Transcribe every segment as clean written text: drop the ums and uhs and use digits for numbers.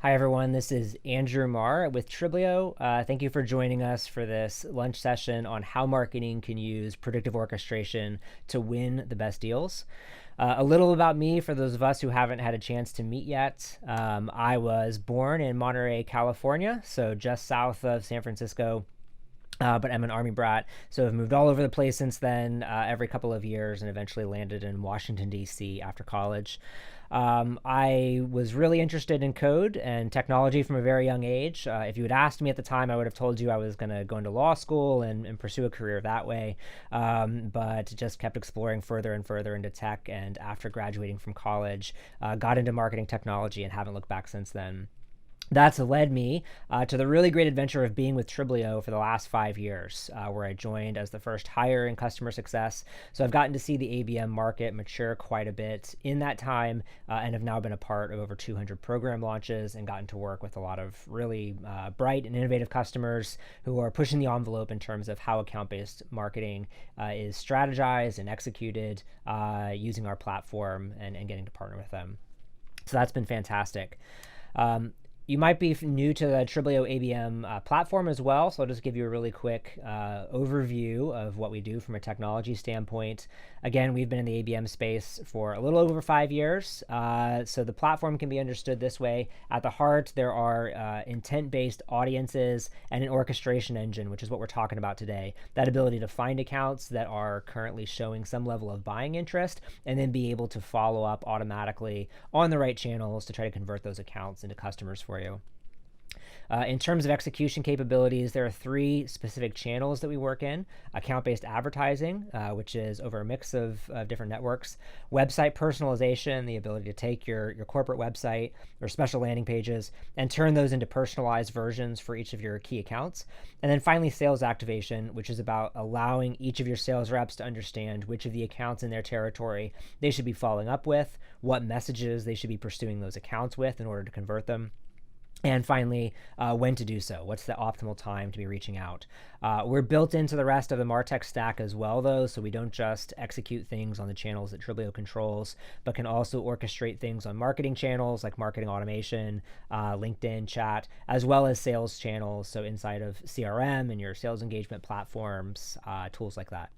Hi, everyone. This is Andrew Marr with Triplio. Thank you for joining us for this lunch session on how marketing can use predictive orchestration to win the best deals. A little about me for those of us who haven't had a chance to meet yet. I was born in Monterey, California, so just south of San Francisco. But I'm an Army brat, so I've moved all over the place since then, every couple of years, and eventually landed in Washington, D.C. after college. I was really interested in code and technology from a very young age. If you had asked me at the time, I would have told you I was going to go into law school and pursue a career that way, but just kept exploring further and further into tech, and after graduating from college, got into marketing technology and haven't looked back since then. That's led me to the really great adventure of being with Triplio for the last 5 years, where I joined as the first hire in customer success. So I've gotten to see the ABM market mature quite a bit in that time, and have now been a part of over 200 program launches and gotten to work with a lot of really bright and innovative customers who are pushing the envelope in terms of how account-based marketing is strategized and executed using our platform and getting to partner with them. So that's been fantastic. You might be new to the Triplio ABM platform as well, so I'll just give you a really quick overview of what we do from a technology standpoint. Again, we've been in the ABM space for a little over 5 years, so the platform can be understood this way. At the heart, there are intent-based audiences and an orchestration engine, which is what we're talking about today. That ability to find accounts that are currently showing some level of buying interest, and then be able to follow up automatically on the right channels to try to convert those accounts into customers for you. In terms of execution capabilities, there are 3 specific channels that we work in: account-based advertising, which is over a mix of different networks; website personalization, the ability to take your corporate website or special landing pages and turn those into personalized versions for each of your key accounts; and then finally, sales activation, which is about allowing each of your sales reps to understand which of the accounts in their territory they should be following up with, what messages they should be pursuing those accounts with in order to convert them, and finally, when to do so. What's the optimal time to be reaching out? We're built into the rest of the MarTech stack as well, though, so we don't just execute things on the channels that Triplio controls, but can also orchestrate things on marketing channels like marketing automation, LinkedIn chat, as well as sales channels, so inside of CRM and your sales engagement platforms, tools like that.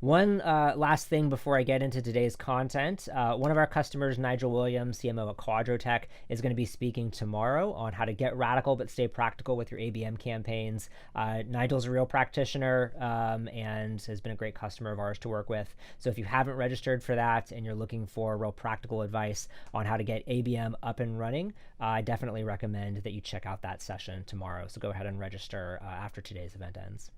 One last thing before I get into today's content. One of our customers, Nigel Williams, CMO at Quadrotech, is going to be speaking tomorrow on how to get radical but stay practical with your ABM campaigns. Nigel's a real practitioner and has been a great customer of ours to work with. So if you haven't registered for that and you're looking for real practical advice on how to get ABM up and running, I definitely recommend that you check out that session tomorrow. So go ahead and register after today's event ends.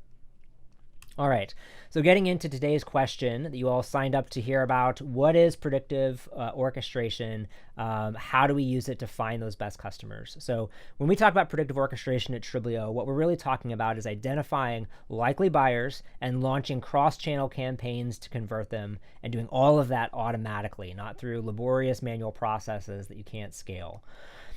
All right, so getting into today's question that you all signed up to hear about: what is predictive orchestration? How do we use it to find those best customers? So when we talk about predictive orchestration at Triplio, what we're really talking about is identifying likely buyers and launching cross-channel campaigns to convert them, and doing all of that automatically, not through laborious manual processes that you can't scale.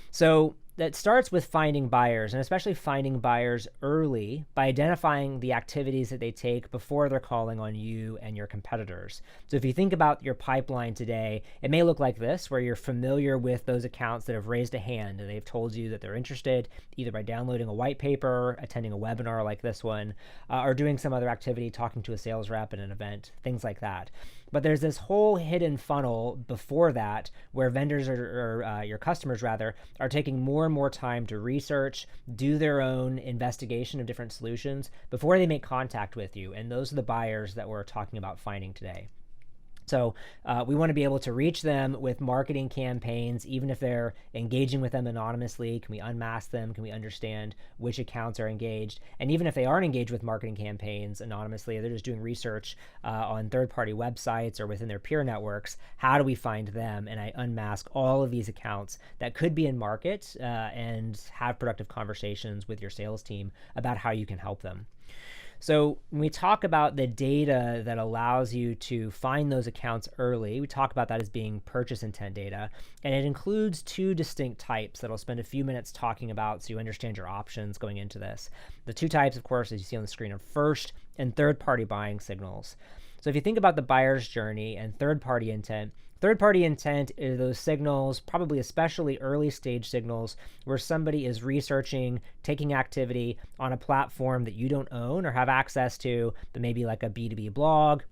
So that starts with finding buyers, and especially finding buyers early by identifying the activities that they take before they're calling on you and your competitors. So if you think about your pipeline today, it may look like this, where you're familiar with those accounts that have raised a hand and they've told you that they're interested, either by downloading a white paper, attending a webinar like this one, or doing some other activity, talking to a sales rep at an event, things like that. But there's this whole hidden funnel before that where vendors or your customers rather are taking more and more time to research, do their own investigation of different solutions before they make contact with you. And those are the buyers that we're talking about finding today. So we want to be able to reach them with marketing campaigns, even if they're engaging with them anonymously. Can we unmask them? Can we understand which accounts are engaged? And even if they aren't engaged with marketing campaigns anonymously, they're just doing research on third-party websites or within their peer networks, how do we find them? And I unmask all of these accounts that could be in market and have productive conversations with your sales team about how you can help them. So when we talk about the data that allows you to find those accounts early, we talk about that as being purchase intent data, and it includes 2 distinct types that I'll spend a few minutes talking about so you understand your options going into this. The 2 types, of course, as you see on the screen, are first and third-party buying signals. So if you think about the buyer's journey and third-party intent, Third-party intent is those signals, probably especially early stage signals, where somebody is researching, taking activity on a platform that you don't own or have access to, but maybe like a B2B blog,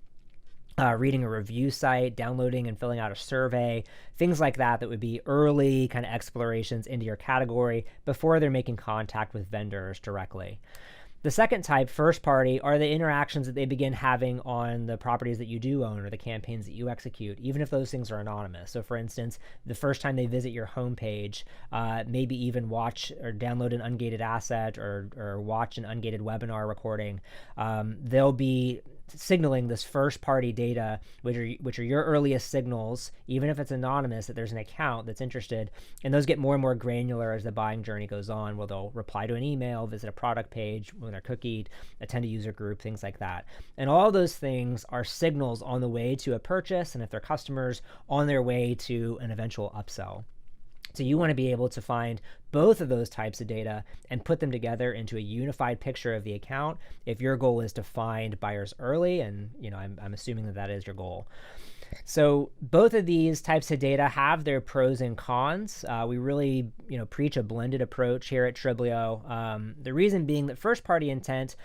reading a review site, downloading and filling out a survey, things like that would be early kind of explorations into your category before they're making contact with vendors directly. The second type, first party, are the interactions that they begin having on the properties that you do own or the campaigns that you execute, even if those things are anonymous. So for instance, the first time they visit your homepage, maybe even watch or download an ungated asset or watch an ungated webinar recording, they'll be signaling this first party data, which are your earliest signals, even if it's anonymous, that there's an account that's interested. And those get more and more granular as the buying journey goes on, where they'll reply to an email, visit a product page when they're cookied, attend a user group, things like that. And all those things are signals on the way to a purchase, and if they're customers, on their way to an eventual upsell. So you want to be able to find both of those types of data and put them together into a unified picture of the account if your goal is to find buyers early, and I'm assuming that is your goal. So both of these types of data have their pros and cons. We really preach a blended approach here at Triplio. The reason being that first-party intent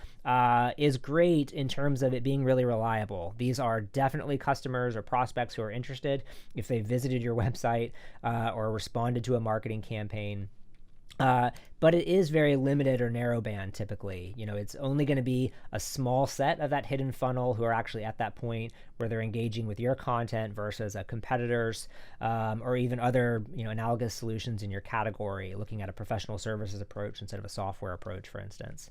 is great in terms of it being really reliable. These are definitely customers or prospects who are interested if they visited your website or responded to a marketing campaign. But it is very limited or narrowband typically. It's only going to be a small set of that hidden funnel who are actually at that point where they're engaging with your content versus a competitor's or even other analogous solutions in your category, looking at a professional services approach instead of a software approach, for instance.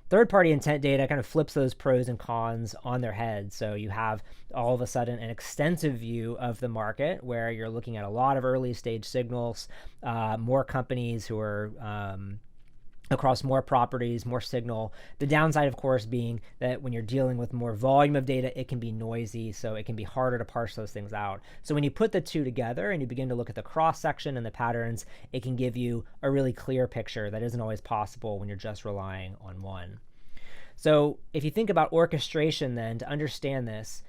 Third-party intent data kind of flips those pros and cons on their head. So you have all of a sudden an extensive view of the market where you're looking at a lot of early stage signals, more companies who are across more properties, more signal. The downside, of course, being that when you're dealing with more volume of data, it can be noisy, so it can be harder to parse those things out. So when you put the two together and you begin to look at the cross-section and the patterns, it can give you a really clear picture that isn't always possible when you're just relying on one. So if you think about orchestration then, to understand this,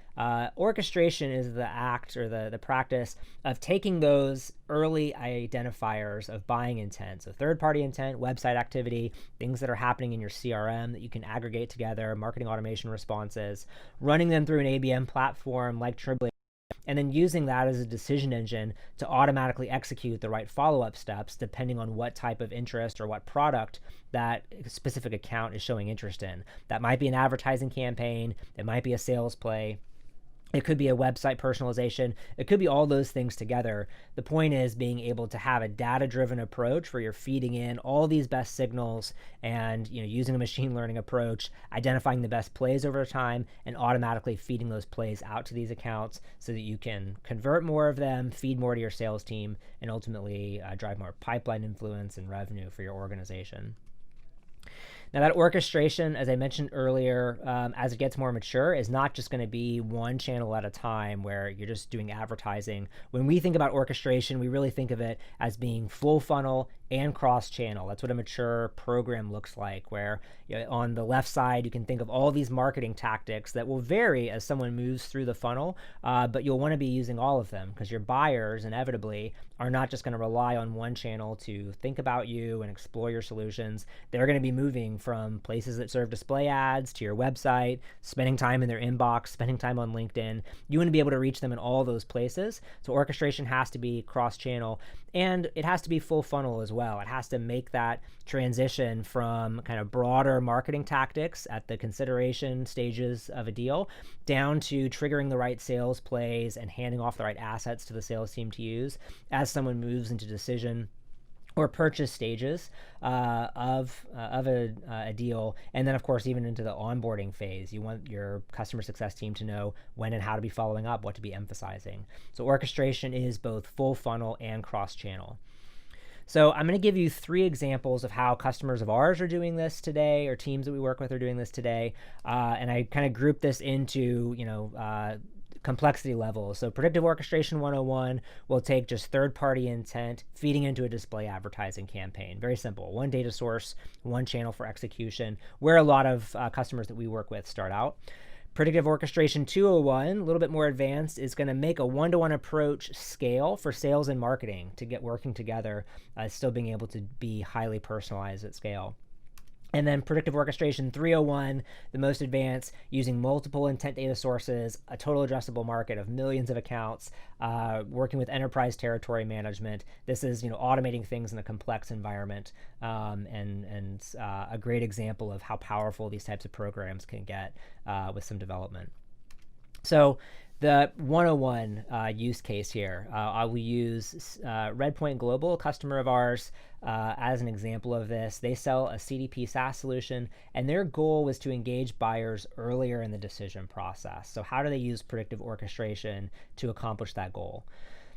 orchestration is the act or the practice of taking those early identifiers of buying intent. So third-party intent, website activity, things that are happening in your CRM that you can aggregate together, marketing automation responses, running them through an ABM platform like Triplio, and then using that as a decision engine to automatically execute the right follow-up steps depending on what type of interest or what product that specific account is showing interest in. That might be an advertising campaign, it might be a sales play, it could be a website personalization. It could be all those things together. The point is being able to have a data-driven approach where you're feeding in all these best signals and using a machine learning approach, identifying the best plays over time, and automatically feeding those plays out to these accounts so that you can convert more of them, feed more to your sales team, and ultimately drive more pipeline influence and revenue for your organization. Now that orchestration, as I mentioned earlier, as it gets more mature, is not just going to be one channel at a time where you're just doing advertising. When we think about orchestration, we really think of it as being full funnel and cross-channel. That's what a mature program looks like, where on the left side, you can think of all these marketing tactics that will vary as someone moves through the funnel, but you'll want to be using all of them because your buyers inevitably are not just going to rely on one channel to think about you and explore your solutions. They're going to be moving from places that serve display ads to your website, spending time in their inbox, spending time on LinkedIn. You want to be able to reach them in all those places. So orchestration has to be cross-channel, and it has to be full funnel as well. It has to make that transition from kind of broader marketing tactics at the consideration stages of a deal down to triggering the right sales plays and handing off the right assets to the sales team to use as someone moves into decision or purchase stages of a deal. And then, of course, even into the onboarding phase, you want your customer success team to know when and how to be following up, what to be emphasizing. So orchestration is both full funnel and cross-channel. So I'm going to give you 3 examples of how customers of ours are doing this today, or teams that we work with are doing this today. And I kind of group this into, complexity levels. So Predictive Orchestration 101 will take just third-party intent, feeding into a display advertising campaign. Very simple. One data source, one channel for execution, where a lot of customers that we work with start out. Predictive Orchestration 201, a little bit more advanced, is going to make a one-to-one approach scale for sales and marketing to get working together, still being able to be highly personalized at scale. And then Predictive Orchestration 301, the most advanced, using multiple intent data sources, a total addressable market of millions of accounts, working with enterprise territory management. This is, automating things in a complex environment, and a great example of how powerful these types of programs can get with some development. So the 101 use case here, I will use Redpoint Global, a customer of ours, as an example of this. They sell a CDP SaaS solution, and their goal was to engage buyers earlier in the decision process. So how do they use predictive orchestration to accomplish that goal?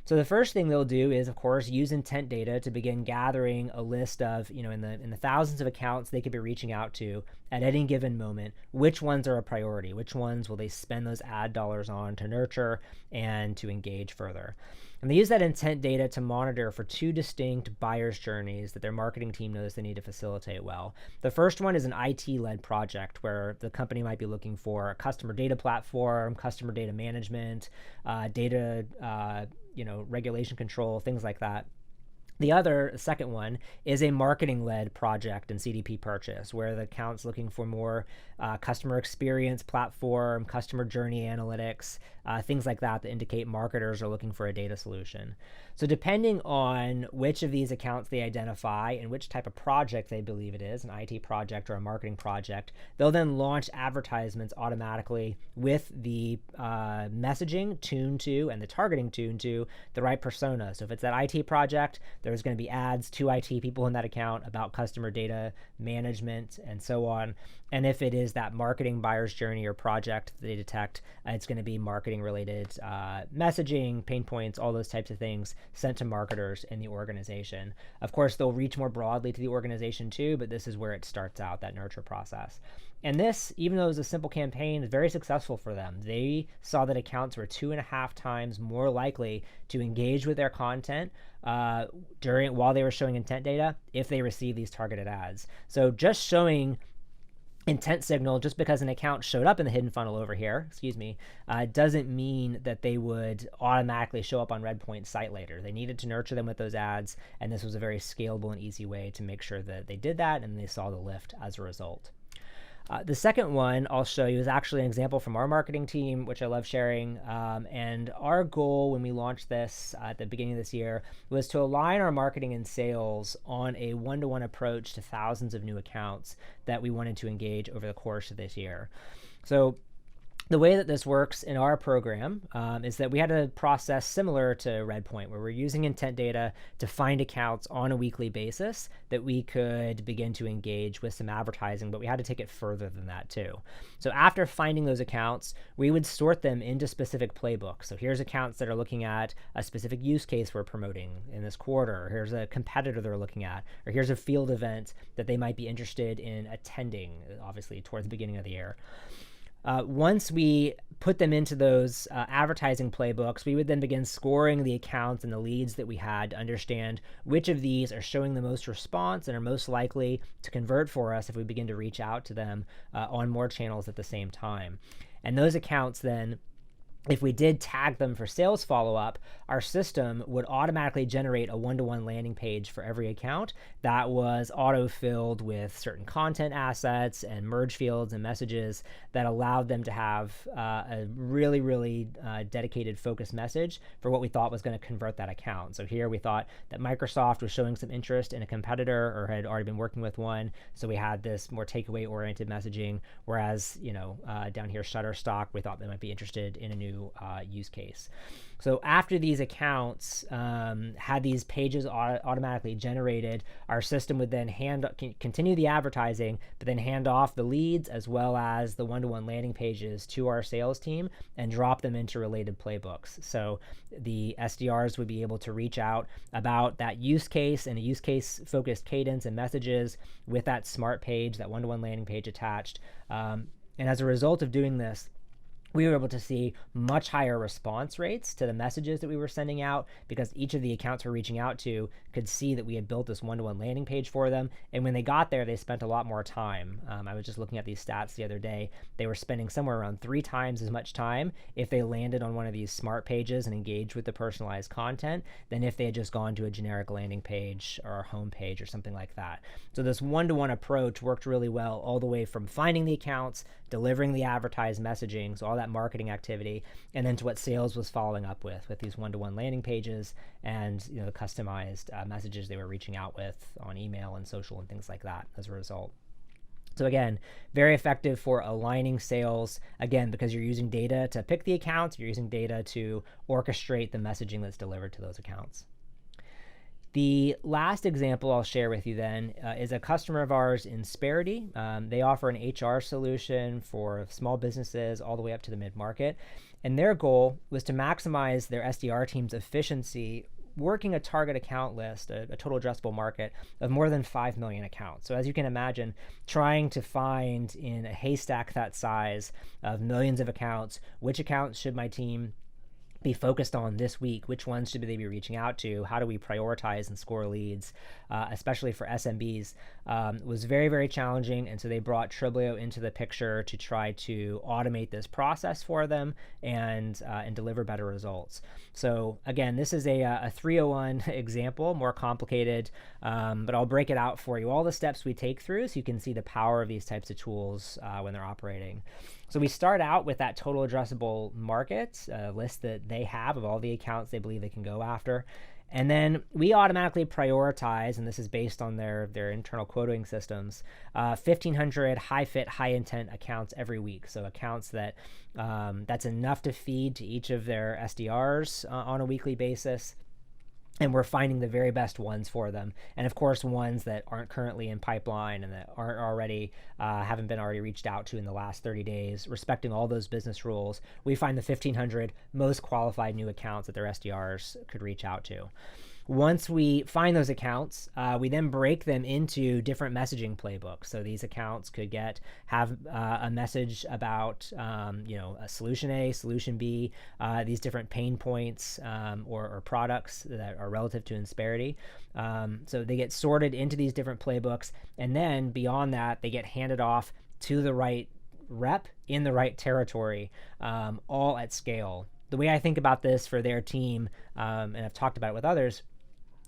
So the first thing they'll do is, of course, use intent data to begin gathering a list of, in the thousands of accounts they could be reaching out to at any given moment, which ones are a priority, which ones will they spend those ad dollars on to nurture and to engage further. And they use that intent data to monitor for two distinct buyer's journeys that their marketing team knows they need to facilitate well. The first one is an IT-led project where the company might be looking for a customer data platform, customer data management, data regulation control, things like that. The second one, is a marketing-led project and CDP purchase, where the account's looking for more customer experience platform, customer journey analytics, things like that indicate marketers are looking for a data solution. So depending on which of these accounts they identify and which type of project they believe it is, an IT project or a marketing project, they'll then launch advertisements automatically with the messaging tuned to and the targeting tuned to the right persona. So if it's that IT project, there's going to be ads to IT people in that account about customer data management and so on. And if it is that marketing buyer's journey or project that they detect, it's going to be marketing related messaging, pain points, all those types of things sent to marketers in the organization. Of course, they'll reach more broadly to the organization too, but this is where it starts out, that nurture process. And this, even though it was a simple campaign, is very successful for them. They saw that accounts were 2.5 times more likely to engage with their content while they were showing intent data if they received these targeted ads. So just showing intent signal, just because an account showed up in the hidden funnel over here, doesn't mean that they would automatically show up on Redpoint's site later. They needed to nurture them with those ads, and this was a very scalable and easy way to make sure that they did that, and they saw the lift as a result. The second one I'll show you is actually an example from our marketing team, which I love sharing. And our goal when we launched this at the beginning of this year was to align our marketing and sales on a one-to-one approach to thousands of new accounts that we wanted to engage over the course of this year. So the way that this works in our program is that we had a process similar to Redpoint, where we're using intent data to find accounts on a weekly basis that we could begin to engage with some advertising, but we had to take it further than that too. So after finding those accounts, we would sort them into specific playbooks. So here's accounts that are looking at a specific use case we're promoting in this quarter. Here's a competitor they're looking at, or here's a field event that they might be interested in attending, obviously towards the beginning of the year. Once we put them into those advertising playbooks, we would then begin scoring the accounts and the leads that we had to understand which of these are showing the most response and are most likely to convert for us if we begin to reach out to them on more channels at the same time. And those accounts then, if we did tag them for sales follow-up, our system would automatically generate a one-to-one landing page for every account that was auto-filled with certain content assets and merge fields and messages that allowed them to have a really, really dedicated focused message for what we thought was going to convert that account. So here we thought that Microsoft was showing some interest in a competitor or had already been working with one, so we had this more takeaway-oriented messaging, whereas, down here, Shutterstock, we thought they might be interested in a new use case. So after these accounts had these pages automatically generated, our system would then continue the advertising, but then hand off the leads as well as the one-to-one landing pages to our sales team and drop them into related playbooks. So the SDRs would be able to reach out about that use case and a use case focused cadence and messages with that smart page, that one-to-one landing page attached. And as a result of doing this, we were able to see much higher response rates to the messages that we were sending out because each of the accounts we're reaching out to could see that we had built this one-to-one landing page for them. And when they got there, they spent a lot more time. I was just looking at these stats the other day. They were spending somewhere around 3 times as much time if they landed on one of these smart pages and engaged with the personalized content than if they had just gone to a generic landing page or a home page or something like that. So this one-to-one approach worked really well all the way from finding the accounts, delivering the advertised messaging, so all that marketing activity, and then to what sales was following up with these one-to-one landing pages and the customized messages they were reaching out with on email and social and things like that as a result. So again, very effective for aligning sales, again, because you're using data to pick the accounts, you're using data to orchestrate the messaging that's delivered to those accounts. The last example I'll share with you then is a customer of ours, Inspirity. They offer an HR solution for small businesses all the way up to the mid-market. And their goal was to maximize their SDR team's efficiency working a target account list, a total addressable market of more than 5 million accounts. So as you can imagine, trying to find in a haystack that size of millions of accounts, which accounts should my team be focused on this week? Which ones should they be reaching out to? How do we prioritize and score leads, especially for SMBs? Was very, very challenging. And so they brought Triplio into the picture to try to automate this process for them and deliver better results. So again, this is a 301 example, more complicated, but I'll break it out for you. All the steps we take through so you can see the power of these types of tools when they're operating. So we start out with that total addressable market list that they have of all the accounts they believe they can go after. And then we automatically prioritize, and this is based on their internal quoting systems, 1,500 high-fit, high-intent accounts every week. So accounts that that's enough to feed to each of their SDRs on a weekly basis. And we're finding the very best ones for them. And of course, ones that aren't currently in pipeline and that aren't already, haven't been already reached out to in the last 30 days, respecting all those business rules. We find the 1,500 most qualified new accounts that their SDRs could reach out to. Once we find those accounts, we then break them into different messaging playbooks. So these accounts could have a message about a solution A, solution B, these different pain points or products that are relative to Inspirity. So they get sorted into these different playbooks, and then beyond that, they get handed off to the right rep in the right territory, all at scale. The way I think about this for their team, and I've talked about it with others,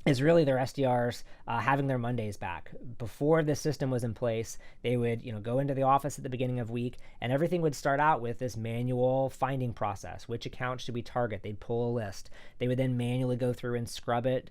is really their SDRs having their Mondays back. Before this system was in place, they would go into the office at the beginning of week, and everything would start out with this manual finding process. Which account should we target? They'd pull a list. They would then manually go through and scrub it,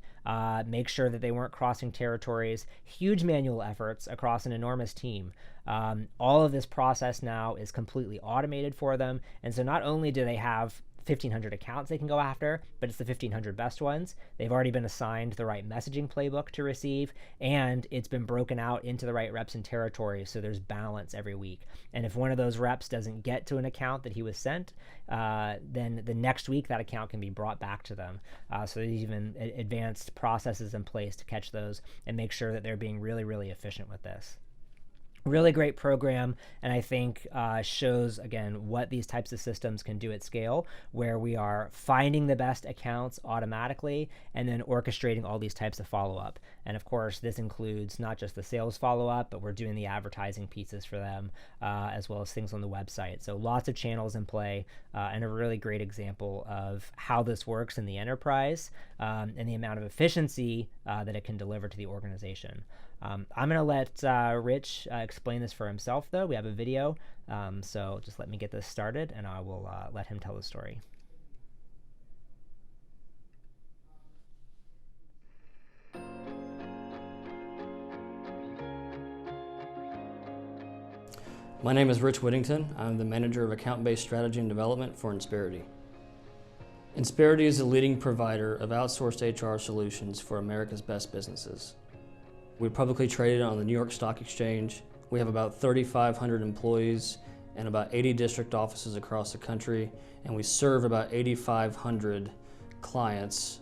make sure that they weren't crossing territories. Huge manual efforts across an enormous team. All of this process now is completely automated for them, and so not only do they have 1,500 accounts they can go after, but it's the 1,500 best ones. They've already been assigned the right messaging playbook to receive, and it's been broken out into the right reps and territories, so there's balance every week. And if one of those reps doesn't get to an account that he was sent, then the next week that account can be brought back to them. So there's even advanced processes in place to catch those and make sure that they're being really, really efficient with this. Really great program, and I think shows, again, what these types of systems can do at scale, where we are finding the best accounts automatically and then orchestrating all these types of follow-up. And of course, this includes not just the sales follow-up, but we're doing the advertising pieces for them, as well as things on the website. So lots of channels in play, and a really great example of how this works in the enterprise, and the amount of efficiency that it can deliver to the organization. I'm going to let Rich explain this for himself, though. We have a video, so just let me get this started, and I will let him tell the story. My name is Rich Whittington. I'm the Manager of Account-Based Strategy and Development for Inspirity. Inspirity is a leading provider of outsourced HR solutions for America's best businesses. We're publicly traded on the New York Stock Exchange. We have about 3,500 employees and about 80 district offices across the country, and we serve about 8,500 clients.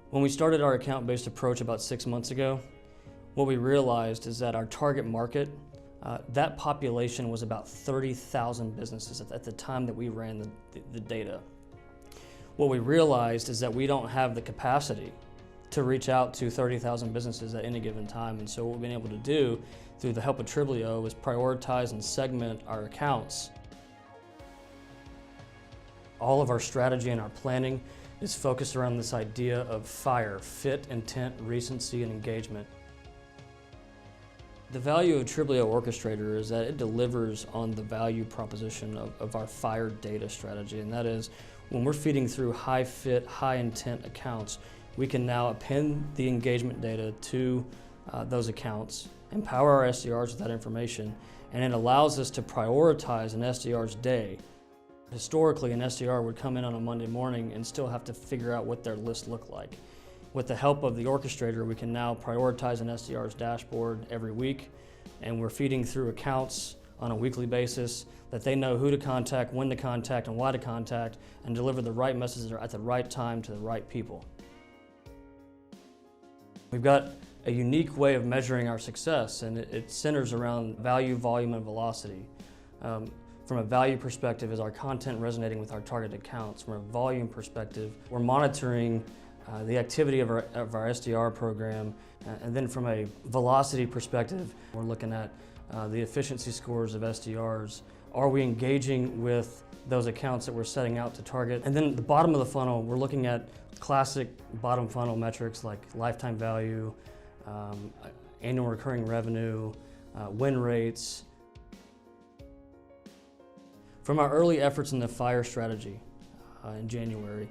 When we started our account-based approach about 6 months ago, what we realized is that our target market That population was about 30,000 businesses at the time that we ran the data. What we realized is that we don't have the capacity to reach out to 30,000 businesses at any given time. And so what we've been able to do through the help of Triplio is prioritize and segment our accounts. All of our strategy and our planning is focused around this idea of FIRE: fit, intent, recency, and engagement. The value of Triplio Orchestrator is that it delivers on the value proposition of our FIRE data strategy, and that is when we're feeding through high fit, high intent accounts, we can now append the engagement data to those accounts, empower our SDRs with that information, and it allows us to prioritize an SDR's day. Historically, an SDR would come in on a Monday morning and still have to figure out what their list looked like. With the help of the orchestrator, we can now prioritize an SDR's dashboard every week, and we're feeding through accounts on a weekly basis that they know who to contact, when to contact, and why to contact, and deliver the right messages at the right time to the right people. We've got a unique way of measuring our success, and it centers around value, volume, and velocity. From a value perspective, is our content resonating with our target accounts? From a volume perspective, we're monitoring the activity of our SDR program, and then from a velocity perspective, we're looking at the efficiency scores of SDRs. Are we engaging with those accounts that we're setting out to target? And then at the bottom of the funnel, we're looking at classic bottom funnel metrics like lifetime value, annual recurring revenue, win rates. From our early efforts in the FIRE strategy in January,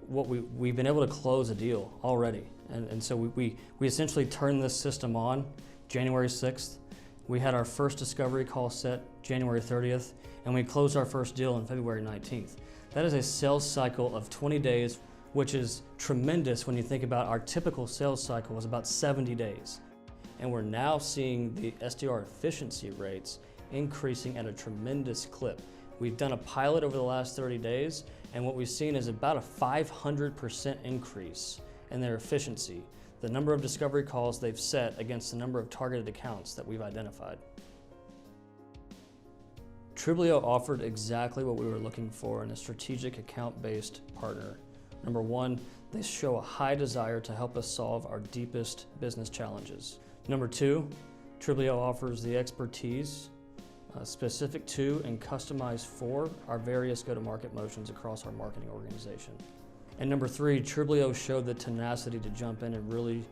we've been able to close a deal already. And so we essentially turned this system on January 6th. We had our first discovery call set January 30th, and we closed our first deal on February 19th. That is a sales cycle of 20 days, which is tremendous when you think about our typical sales cycle was about 70 days. And we're now seeing the SDR efficiency rates increasing at a tremendous clip. We've done a pilot over the last 30 days, and what we've seen is about a 500% increase in their efficiency, the number of discovery calls they've set against the number of targeted accounts that we've identified. Triplio offered exactly what we were looking for in a strategic account-based partner. Number one, they show a high desire to help us solve our deepest business challenges. Number two, Triplio offers the expertise specific to and customized for our various go-to-market motions across our marketing organization. And number three, Triplio showed the tenacity to jump in and really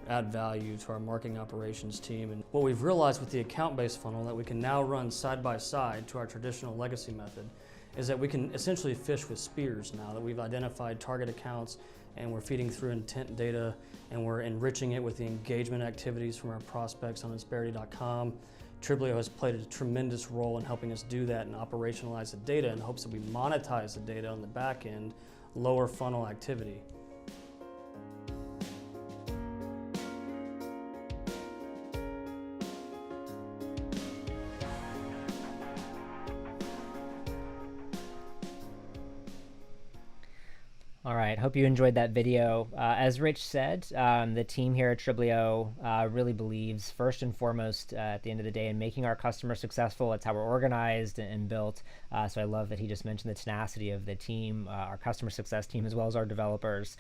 add value to our marketing operations team. And what we've realized with the account-based funnel that we can now run side by side to our traditional legacy method is that we can essentially fish with spears now that we've identified target accounts and we're feeding through intent data and we're enriching it with the engagement activities from our prospects on Inspirity.com. Triplio has played a tremendous role in helping us do that and operationalize the data in hopes that we monetize the data on the back end, lower funnel activity. All right, hope you enjoyed that video. As Rich said, the team here at Triplio really believes first and foremost at the end of the day in making our customers successful. It's how we're organized and built. So I love that he just mentioned the tenacity of the team, our customer success team, as well as our developers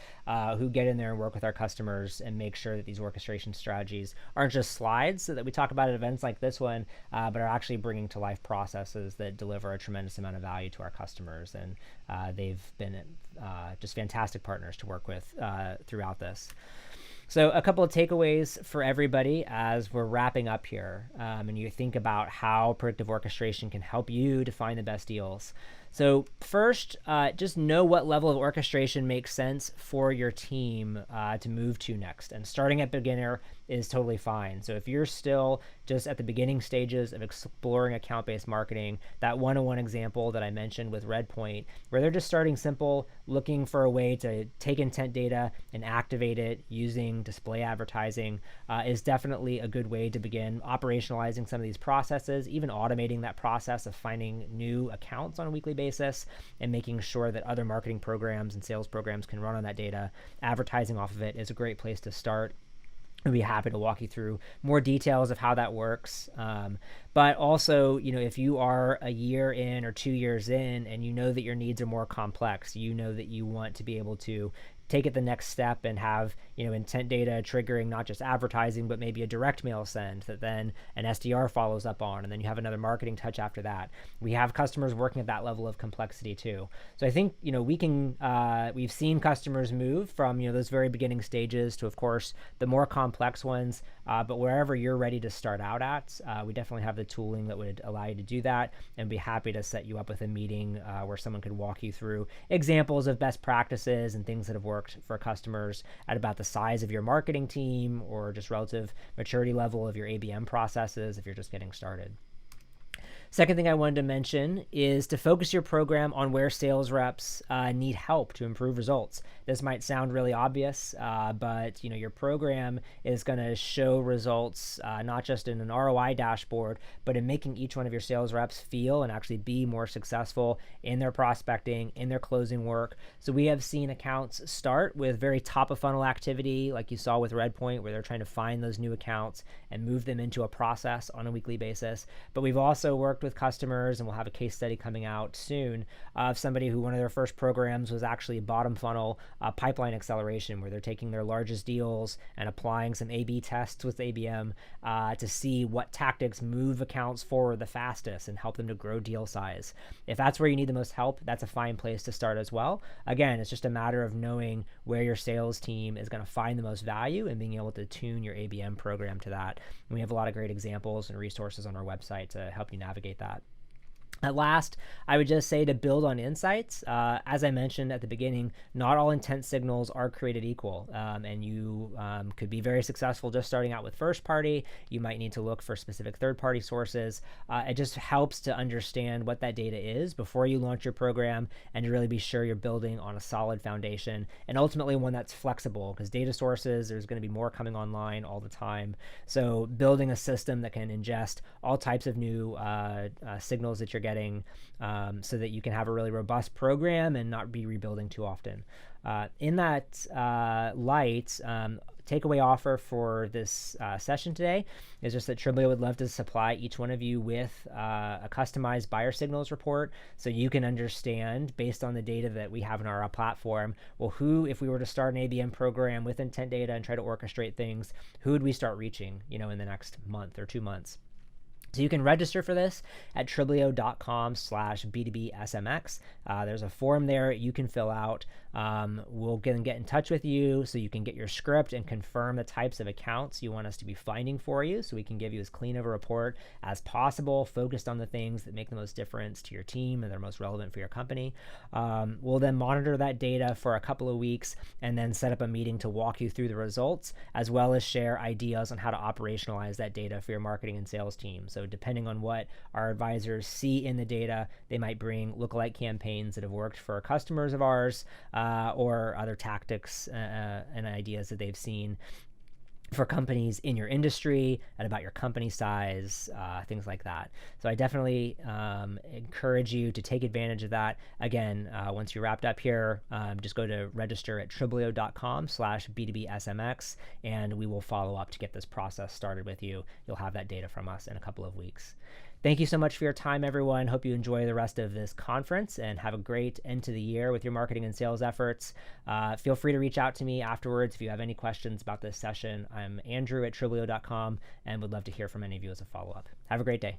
who get in there and work with our customers and make sure that these orchestration strategies aren't just slides that we talk about at events like this one, but are actually bringing to life processes that deliver a tremendous amount of value to our customers. And they've been just fantastic partners to work with throughout this. So a couple of takeaways for everybody as we're wrapping up here, and you think about how predictive orchestration can help you to find the best deals. So first, just know what level of orchestration makes sense for your team to move to next. And starting at beginner is totally fine. So if you're still just at the beginning stages of exploring account-based marketing, that one-on-one example that I mentioned with Redpoint, where they're just starting simple, looking for a way to take intent data and activate it using display advertising is definitely a good way to begin operationalizing some of these processes, even automating that process of finding new accounts on a weekly basis and making sure that other marketing programs and sales programs can run on that data. Advertising off of it is a great place to start. I'd be happy to walk you through more details of how that works. But also, if you are a year in or 2 years in and you know that your needs are more complex, you know that you want to be able to take it the next step and have, intent data triggering not just advertising, but maybe a direct mail send that then an SDR follows up on, and then you have another marketing touch after that. We have customers working at that level of complexity too. So I think, we've seen customers move from, those very beginning stages to, of course, the more complex ones. But wherever you're ready to start out at, we definitely have the tooling that would allow you to do that, and be happy to set you up with a meeting where someone could walk you through examples of best practices and things that have worked for customers at about the size of your marketing team or just relative maturity level of your ABM processes if you're just getting started. Second thing I wanted to mention is to focus your program on where sales reps need help to improve results. This might sound really obvious, but your program is going to show results not just in an ROI dashboard, but in making each one of your sales reps feel and actually be more successful in their prospecting, in their closing work. So we have seen accounts start with very top of funnel activity, like you saw with Redpoint, where they're trying to find those new accounts and move them into a process on a weekly basis. But we've also worked with customers, and we'll have a case study coming out soon of somebody who one of their first programs was actually bottom funnel pipeline acceleration, where they're taking their largest deals and applying some A/B tests with ABM to see what tactics move accounts forward the fastest and help them to grow deal size. If that's where you need the most help, that's a fine place to start as well. Again, it's just a matter of knowing where your sales team is going to find the most value and being able to tune your ABM program to that. And we have a lot of great examples and resources on our website to help you navigate that. At last, I would just say to build on insights. As I mentioned at the beginning, not all intent signals are created equal, and you could be very successful just starting out with first party. You might need to look for specific third-party sources. It just helps to understand what that data is before you launch your program, and to really be sure you're building on a solid foundation, and ultimately one that's flexible, because data sources, there's going to be more coming online all the time. So building a system that can ingest all types of new signals that you're getting, so that you can have a really robust program and not be rebuilding too often. In that light, takeaway offer for this session today is just that Triplio would love to supply each one of you with a customized buyer signals report, so you can understand, based on the data that we have in our platform, well, if we were to start an ABM program with intent data and try to orchestrate things, who would we start reaching, in the next month or 2 months. So you can register for this at triplio.com/B2BSMX. There's a form there you can fill out. We'll get in touch with you so you can get your script and confirm the types of accounts you want us to be finding for you, so we can give you as clean of a report as possible, focused on the things that make the most difference to your team and they're most relevant for your company. We'll then monitor that data for a couple of weeks and then set up a meeting to walk you through the results, as well as share ideas on how to operationalize that data for your marketing and sales team. So depending on what our advisors see in the data, they might bring lookalike campaigns that have worked for customers of ours, or other tactics and ideas that they've seen for companies in your industry and about your company size, things like that. So I definitely encourage you to take advantage of that. Again, once you're wrapped up here, just go to register at triplio.com/B2BSMX, and we will follow up to get this process started with you. You'll have that data from us in a couple of weeks. Thank you so much for your time, everyone. Hope you enjoy the rest of this conference and have a great end to the year with your marketing and sales efforts. Feel free to reach out to me afterwards if you have any questions about this session. I'm Andrew at triplio.com and would love to hear from any of you as a follow-up. Have a great day.